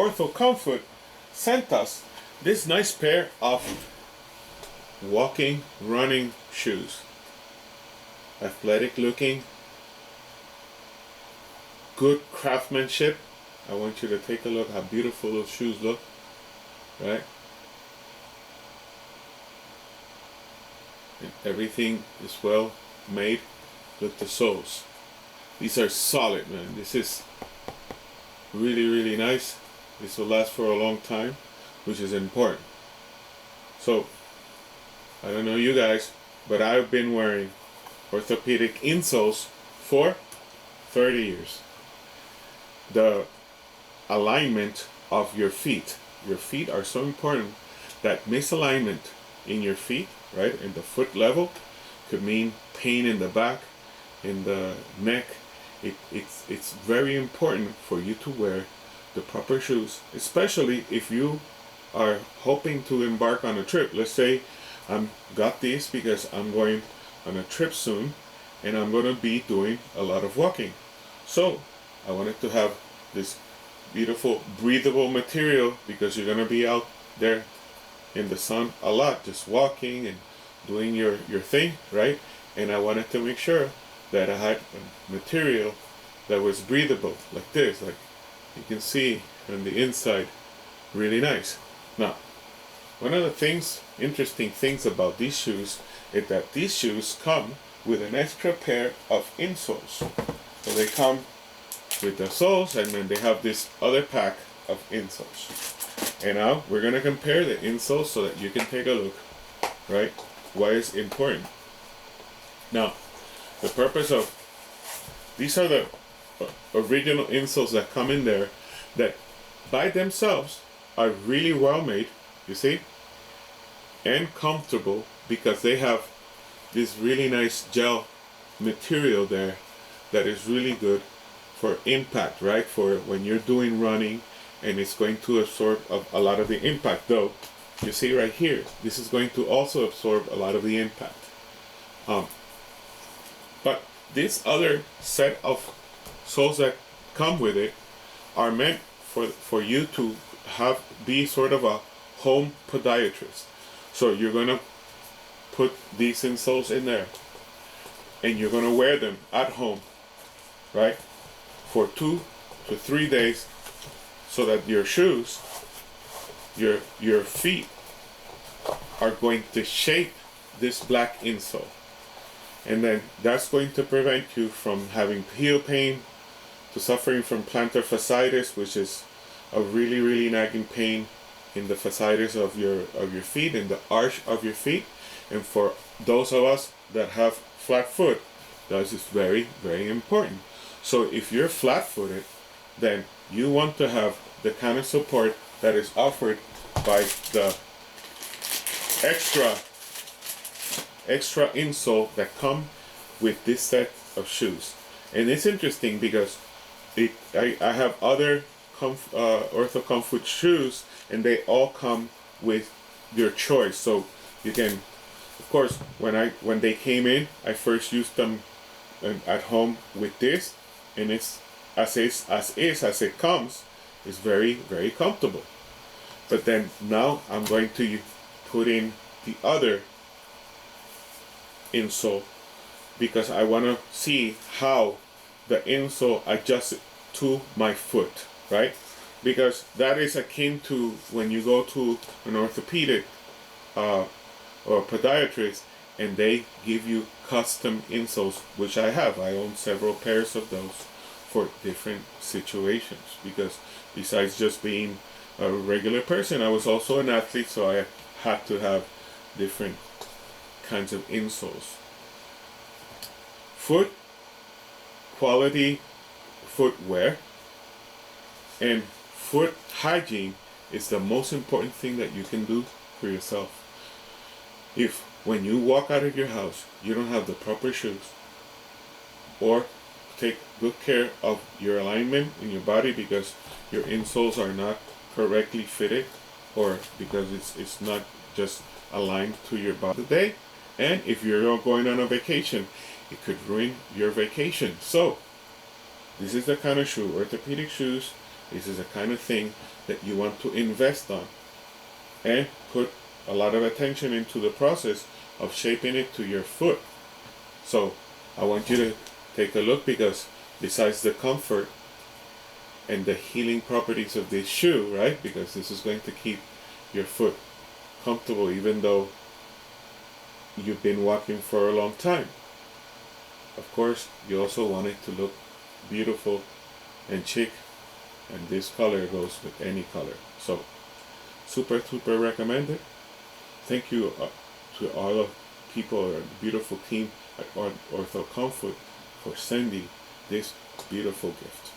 OrthoComfoot sent us this nice pair of walking, running shoes. Athletic looking, good craftsmanship. I want you to take a look how beautiful those shoes look, right? And everything is well made. Look, the soles. These are solid, man. This is really, really nice. This will last for a long time, which is important. So, I don't know you guys, but I've been wearing orthopedic insoles for 30 years. The alignment of your feet. Your feet are so important that misalignment in your feet, right, in the foot level, could mean pain in the back, in the neck. It's very important for you to wear the proper shoes, especially if you are hoping to embark on a trip. Let's say I'm got these because I'm going on a trip soon and I'm going to be doing a lot of walking. So I wanted to have this beautiful breathable material because you're going to be out there in the sun a lot, just walking and doing your thing, right? And I wanted to make sure that I had a material that was breathable, like this, like you can see on the inside, really nice. Now, one of the interesting things about these shoes is that these shoes come with an extra pair of insoles. So they come with the soles and then they have this other pack of insoles. And now we're going to compare the insoles so that you can take a look, right? Why it's important. Now, the purpose of these are the original insoles that come in there that by themselves are really well made, you see, and comfortable because they have this really nice gel material there that is really good for impact, right? For when you're doing running and it's going to absorb a lot of the impact. Though, you see right here, this is going to also absorb a lot of the impact. But this other set of soles that come with it are meant for you to be sort of a home podiatrist. So you're gonna put these insoles in there and you're gonna wear them at home, right, for 2 to 3 days, so that your shoes, your feet are going to shape this black insole, and then that's going to prevent you from having heel pain, to suffering from plantar fasciitis, which is a really, really nagging pain in the fasciitis of your feet, in the arch of your feet. And for those of us that have flat foot, that is very, very important. So if you're flat-footed, then you want to have the kind of support that is offered by the extra insole that come with this set of shoes. And it's interesting because I have other OrthoComfoot shoes and they all come with your choice. So you can, of course, when they came in, I first used them at home with this, and it's as it comes, it's very, very comfortable. But then now I'm going to put in the other insole because I want to see how the insole adjusts to my foot, right? Because that is akin to when you go to an orthopedic or podiatrist and they give you custom insoles, which I have. I own several pairs of those for different situations because besides just being a regular person, I was also an athlete, so I had to have different kinds of insoles. Foot quality footwear and foot hygiene is the most important thing that you can do for yourself. If when you walk out of your house you don't have the proper shoes, or take good care of your alignment in your body because your insoles are not correctly fitted, or because it's not just aligned to your body today, and if you're going on a vacation, it could ruin your vacation. So this is the kind of shoe, orthopedic shoes, This is the kind of thing that you want to invest on and put a lot of attention into the process of shaping it to your foot. So I want you to take a look, because besides the comfort and the healing properties of this shoe, right, because this is going to keep your foot comfortable even though you've been walking for a long time. Of course, you also want it to look beautiful and chic, and this color goes with any color. So super recommended. Thank you to all the people, the beautiful team at OrthoComfoot, for sending this beautiful gift.